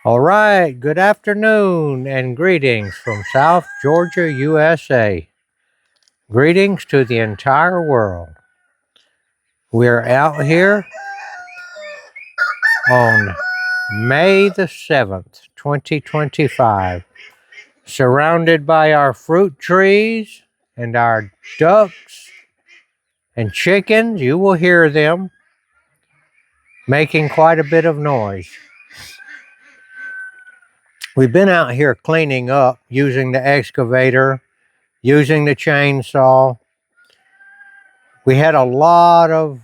All right, good afternoon and greetings from South Georgia, USA. Greetings to the entire world. We're out here on May the 7th, 2025, surrounded by our fruit trees and our ducks and chickens. You will hear them making quite a bit of noise. We've been out here cleaning up using the excavator, using the chainsaw. We had a lot of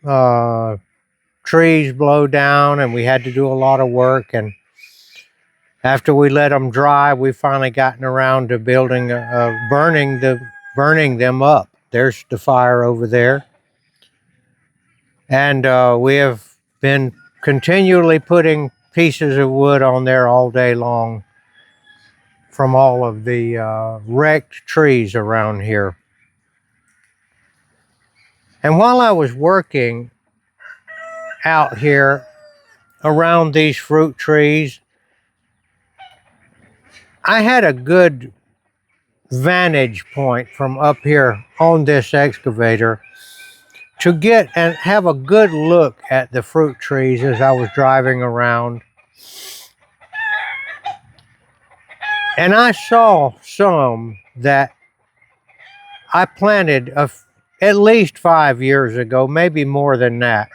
uh, trees blow down, and we had to do a lot of work. And after we let them dry, we finally gotten around to burning them up. There's the fire over there, and we have been continually putting pieces of wood on there all day long from all of the wrecked trees around here. And while I was working out here around these fruit trees, I had a good vantage point from up here on this excavator to get and have a good look at the fruit trees as I was driving around. And I saw some that I planted at least 5 years ago, maybe more than that.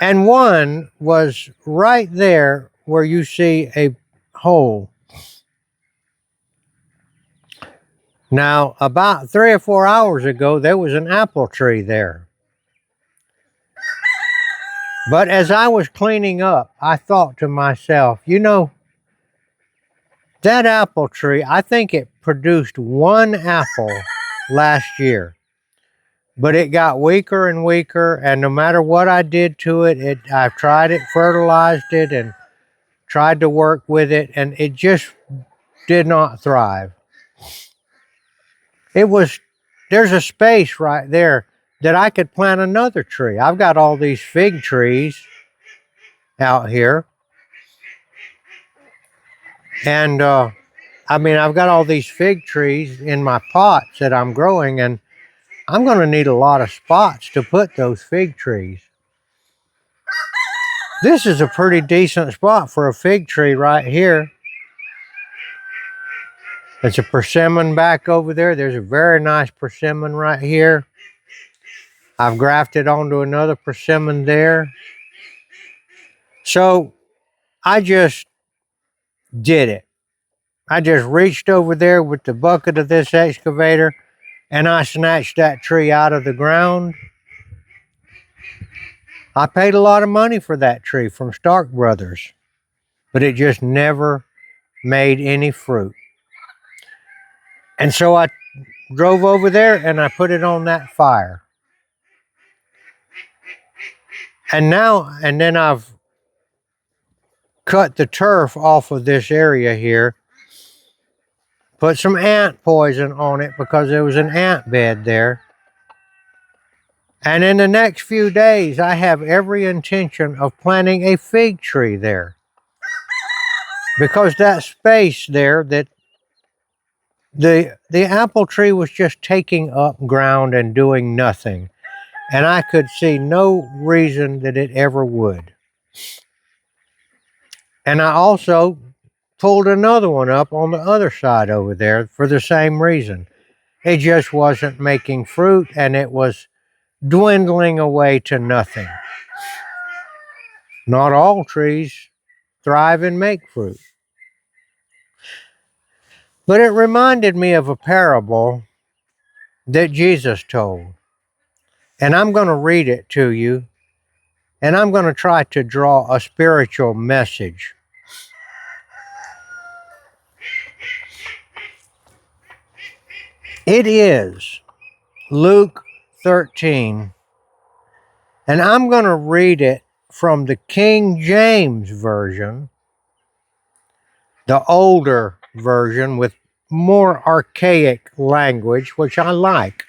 And one was right there where you see a hole. Now, about 3 or 4 hours ago, there was an apple tree there. But as I was cleaning up, I thought to myself, that apple tree, I think it produced one apple last year. But it got weaker and weaker, and no matter what I did to it, I've tried it, fertilized it, and tried to work with it, and it just did not thrive. There's a space right there that I could plant another tree. I've got all these fig trees out here. And I've got all these fig trees in my pots that I'm growing, and I'm going to need a lot of spots to put those fig trees. This is a pretty decent spot for a fig tree right here. It's a persimmon back over there. There's a very nice persimmon right here. I've grafted onto another persimmon there. So I just did it. I just reached over there with the bucket of this excavator and I snatched that tree out of the ground. I paid a lot of money for that tree from Stark Brothers, but it just never made any fruit. And so I drove over there and I put it on that fire. And then I've cut the turf off of this area here, put some ant poison on it because there was an ant bed there. And in the next few days, I have every intention of planting a fig tree there. Because that space there, that the apple tree was just taking up ground and doing nothing. And I could see no reason that it ever would. And I also pulled another one up on the other side over there for the same reason. It just wasn't making fruit, and it was dwindling away to nothing. Not all trees thrive and make fruit. But it reminded me of a parable that Jesus told. And I'm going to read it to you, and I'm going to try to draw a spiritual message. It is Luke 13, and I'm going to read it from the King James Version, the older version with more archaic language, which I like.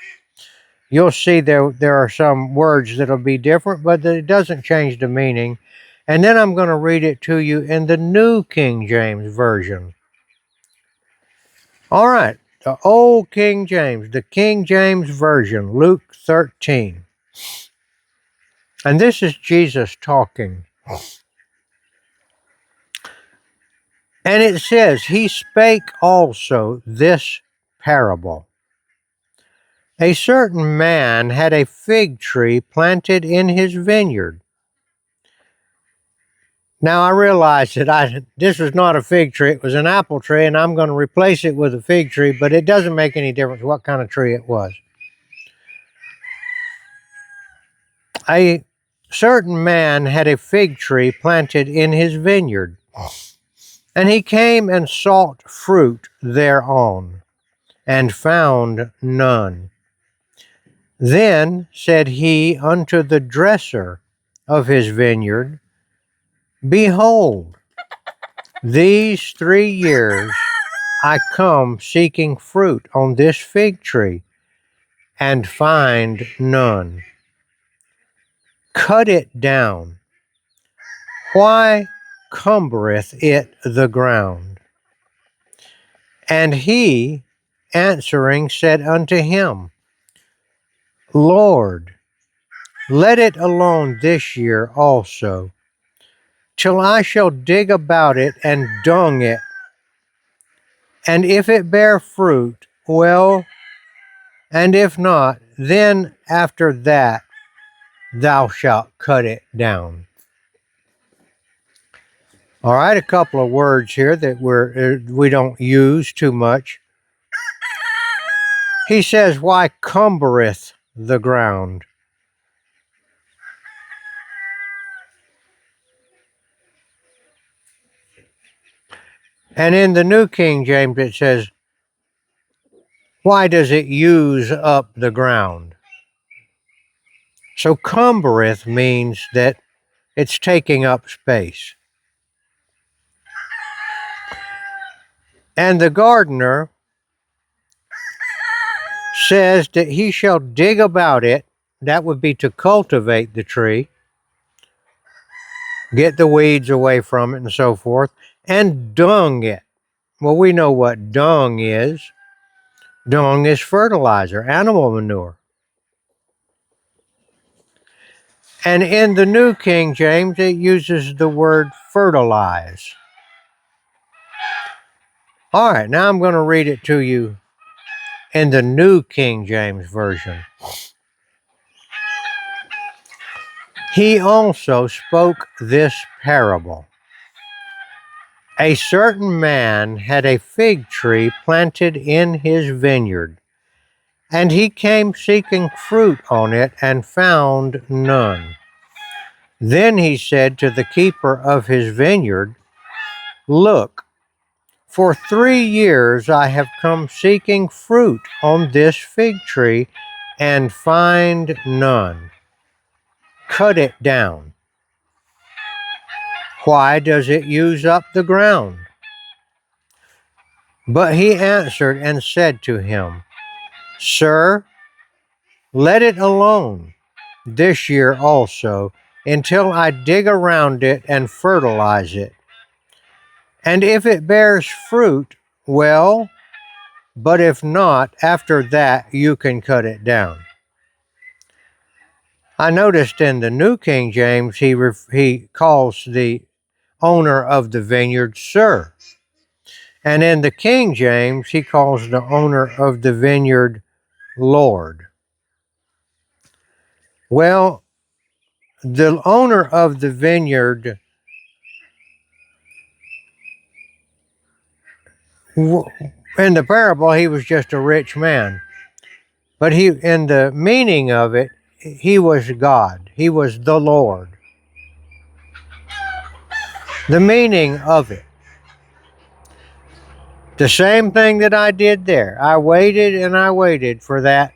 You'll see there are some words that'll be different, but it doesn't change the meaning. And then I'm going to read it to you in the New King James Version. All right, the Old King James, the King James Version, Luke 13. And this is Jesus talking. And it says, He spake also this parable. A certain man had a fig tree planted in his vineyard. Now I realize that this was not a fig tree, it was an apple tree, and I'm going to replace it with a fig tree, but it doesn't make any difference what kind of tree it was. A certain man had a fig tree planted in his vineyard, and he came and sought fruit thereon, and found none. Then said he unto the dresser of his vineyard, Behold, these 3 years I come seeking fruit on this fig tree, and find none. Cut it down. Why cumbereth it the ground? And he answering said unto him, Lord, let it alone this year also, till I shall dig about it and dung it. And if it bear fruit, well, and if not, then after that thou shalt cut it down. All right, a couple of words here that we don't use too much. He says, Why cumbereth the ground? And in the New King James it says, Why does it use up the ground? So cumbereth means that it's taking up space. And the gardener says that he shall dig about it. That would be to cultivate the tree, get the weeds away from it and so forth, and dung it. Well, we know what dung is. Dung is fertilizer, animal manure. And in the New King James, it uses the word fertilize. All right, now I'm going to read it to you in the New King James Version. He also spoke this parable. A certain man had a fig tree planted in his vineyard, and he came seeking fruit on it and found none. Then he said to the keeper of his vineyard, Look, for 3 years I have come seeking fruit on this fig tree and find none. Cut it down. Why does it use up the ground? But he answered and said to him, Sir, let it alone this year also, until I dig around it and fertilize it. And if it bears fruit, well, but if not, after that you can cut it down. I noticed in the New King James, he calls the owner of the vineyard Sir. And in the King James, he calls the owner of the vineyard Lord. Well, the owner of the vineyard, in the parable, he was just a rich man. But in the meaning of it, he was God. He was the Lord. The meaning of it. The same thing that I did there. I waited and I waited for that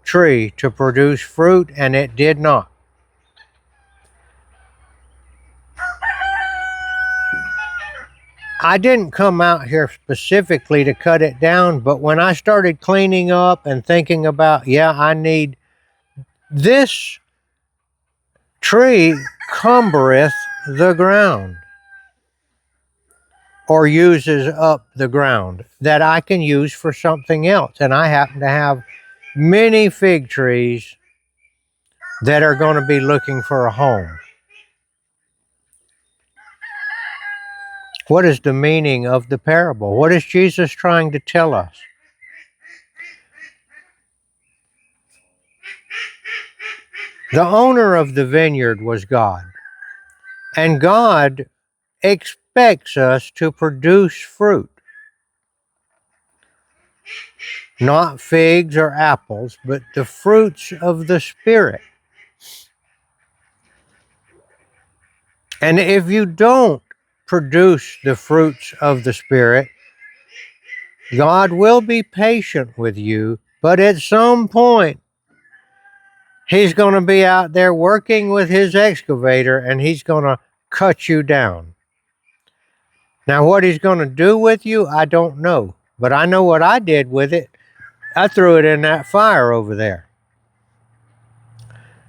tree to produce fruit, and it did not. I didn't come out here specifically to cut it down, but when I started cleaning up and thinking about, I need this tree cumbereth the ground or uses up the ground that I can use for something else. And I happen to have many fig trees that are going to be looking for a home. What is the meaning of the parable? What is Jesus trying to tell us? The owner of the vineyard was God, and God expects us to produce fruit. Not figs or apples, but the fruits of the Spirit. And if you don't produce the fruits of the Spirit, God will be patient with you, but at some point, He's going to be out there working with His excavator and He's going to cut you down. Now, what He's going to do with you, I don't know. But I know what I did with it. I threw it in that fire over there.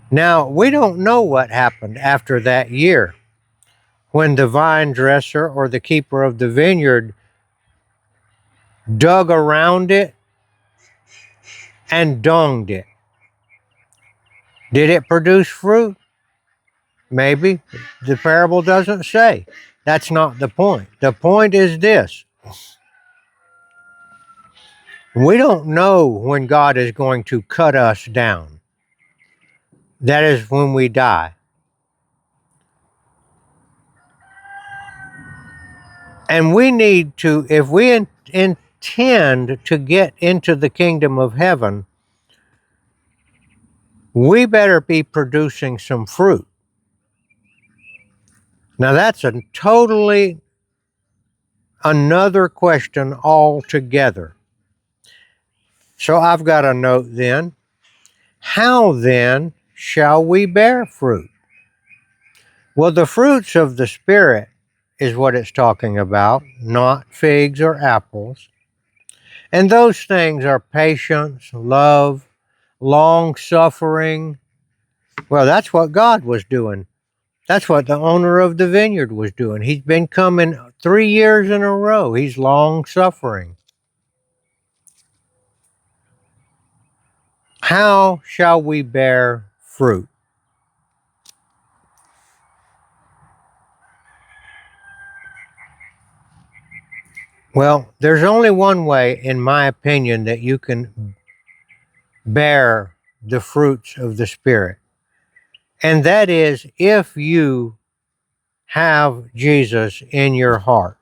Now, we don't know what happened after that year when the vine dresser or the keeper of the vineyard dug around it and dunged it. Did it produce fruit? Maybe. The parable doesn't say. That's not the point. The point is this. We don't know when God is going to cut us down. That is when we die. And we need to, if we intend to get into the kingdom of heaven, we better be producing some fruit. Now that's a totally another question altogether. So I've got a note then. How then shall we bear fruit? Well, the fruits of the Spirit is what it's talking about, not figs or apples. And those things are patience, love, long suffering. Well, that's what God was doing. That's what the owner of the vineyard was doing. He's been coming 3 years in a row. He's long suffering. How shall we bear fruit? Well, there's only one way, in my opinion, that you can bear the fruits of the Spirit. And that is if you have Jesus in your heart.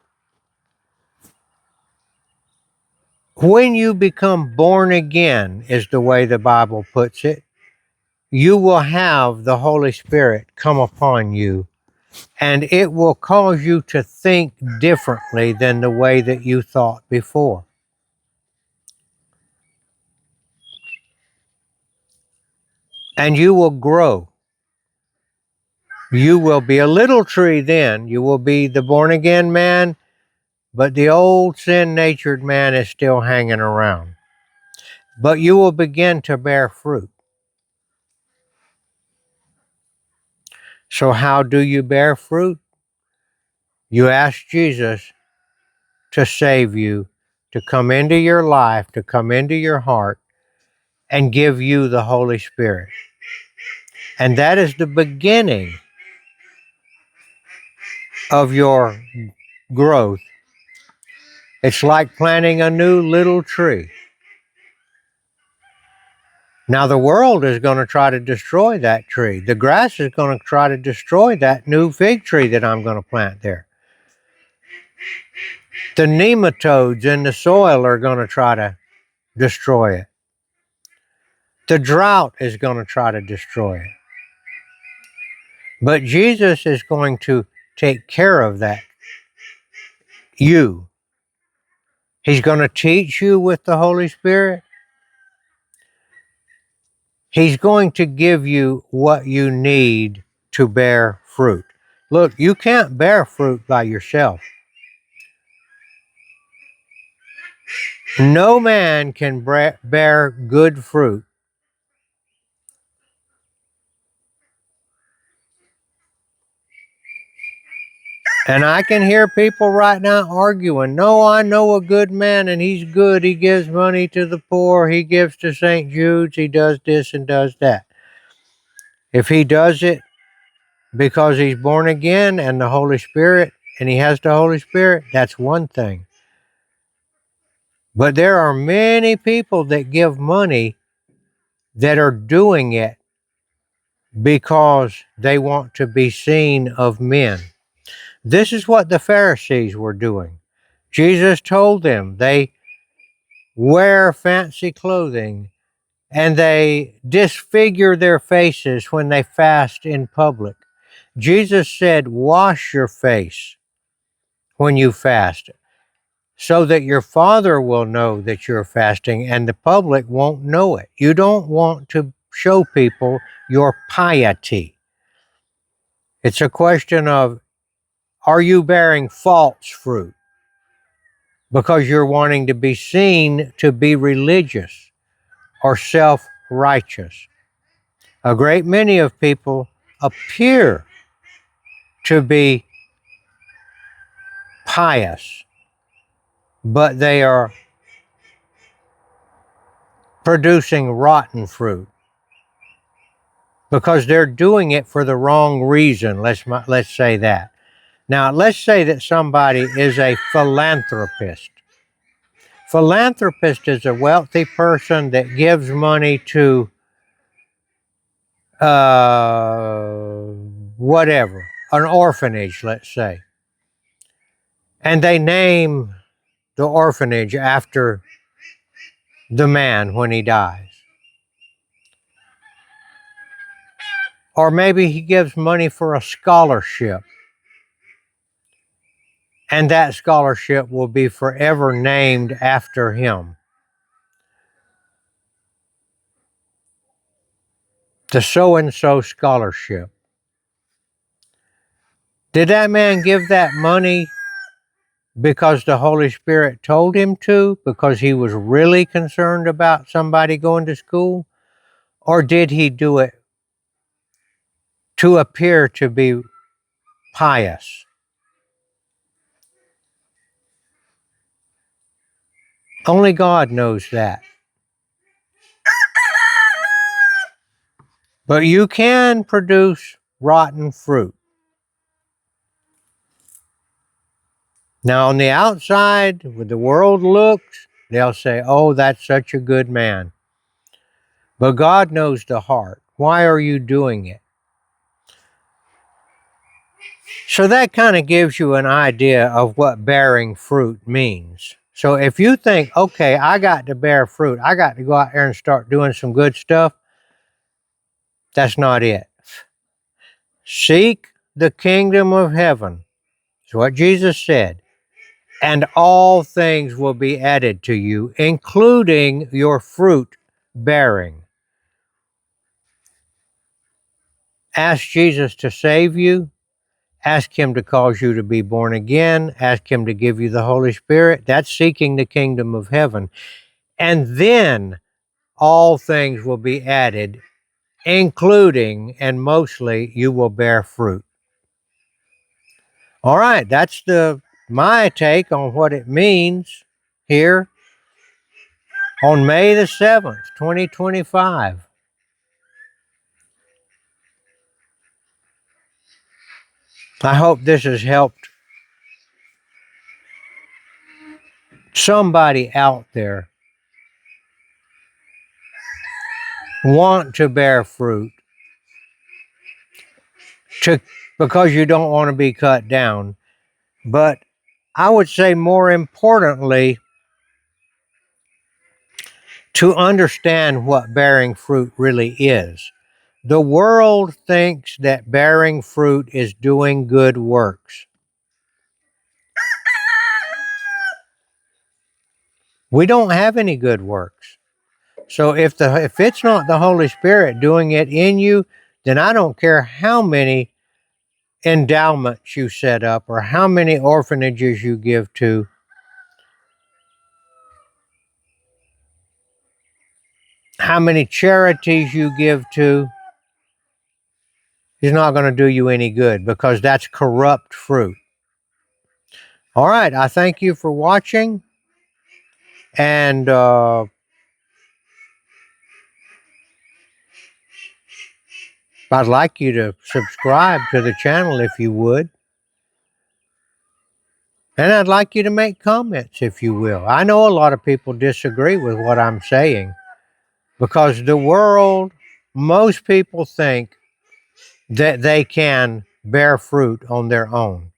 When you become born again, is the way the Bible puts it, you will have the Holy Spirit come upon you, and it will cause you to think differently than the way that you thought before. And you will grow. You will be a little tree then. You will be the born again man, but the old sin natured man is still hanging around. But you will begin to bear fruit. So, how do you bear fruit? You ask Jesus to save you, to come into your life, to come into your heart, and give you the Holy Spirit. And that is the beginning of your growth. It's like planting a new little tree. Now, the world is going to try to destroy that tree. The grass is going to try to destroy that new fig tree that I'm going to plant there. The nematodes in the soil are going to try to destroy it. The drought is going to try to destroy it. But Jesus is going to take care of that. You. He's going to teach you with the Holy Spirit. He's going to give you what you need to bear fruit. Look, you can't bear fruit by yourself. No man can bear good fruit And I can hear people right now arguing, no, I know a good man and he's good. He gives money to the poor. He gives to St. Jude's. He does this and does that. If he does it because he's born again and the Holy Spirit and he has the Holy Spirit, that's one thing. But there are many people that give money that are doing it because they want to be seen of men. This is what the Pharisees were doing. Jesus told them they wear fancy clothing and they disfigure their faces when they fast in public. Jesus said, wash your face when you fast so that your Father will know that you're fasting and the public won't know it. You don't want to show people your piety. It's a question of, are you bearing false fruit because you're wanting to be seen to be religious or self-righteous? A great many of people appear to be pious, but they are producing rotten fruit because they're doing it for the wrong reason. Let's say that. Now, let's say that somebody is a philanthropist. Philanthropist is a wealthy person that gives money to whatever, an orphanage, let's say. And they name the orphanage after the man when he dies. Or maybe he gives money for a scholarship. And that scholarship will be forever named after him. The so-and-so scholarship. Did that man give that money because the Holy Spirit told him to, because he was really concerned about somebody going to school? Or did he do it to appear to be pious? Only God knows that. But you can produce rotten fruit. Now, on the outside, when the world looks, they'll say, oh, that's such a good man. But God knows the heart. Why are you doing it? So that kind of gives you an idea of what bearing fruit means. So if you think, okay, I got to bear fruit, I got to go out there and start doing some good stuff, that's not it. Seek the kingdom of heaven. That's what Jesus said. And all things will be added to you, including your fruit bearing. Ask Jesus to save you. Ask him to cause you to be born again. Ask him to give you the Holy Spirit. That's seeking the kingdom of heaven. And then all things will be added, including and mostly you will bear fruit. All right, that's my take on what it means here on May the 7th, 2025. I hope this has helped somebody out there want to bear fruit because you don't want to be cut down. But I would say more importantly, to understand what bearing fruit really is. The world thinks that bearing fruit is doing good works. We don't have any good works. So if it's not the Holy Spirit doing it in you, then I don't care how many endowments you set up or how many orphanages you give to. How many charities you give to is not going to do you any good because that's corrupt fruit. All right, I thank you for watching, and I'd like you to subscribe to the channel if you would. And I'd like you to make comments if you will. I know a lot of people disagree with what I'm saying because the world, most people think that they can bear fruit on their own.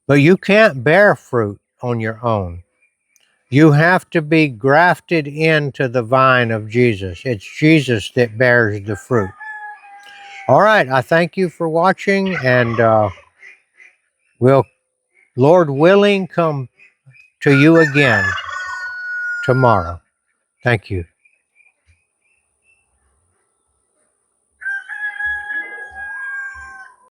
But you can't bear fruit on your own. You have to be grafted into the vine of Jesus. It's Jesus that bears the fruit. All right, I thank you for watching, and we'll, Lord willing, come to you again tomorrow. Thank you.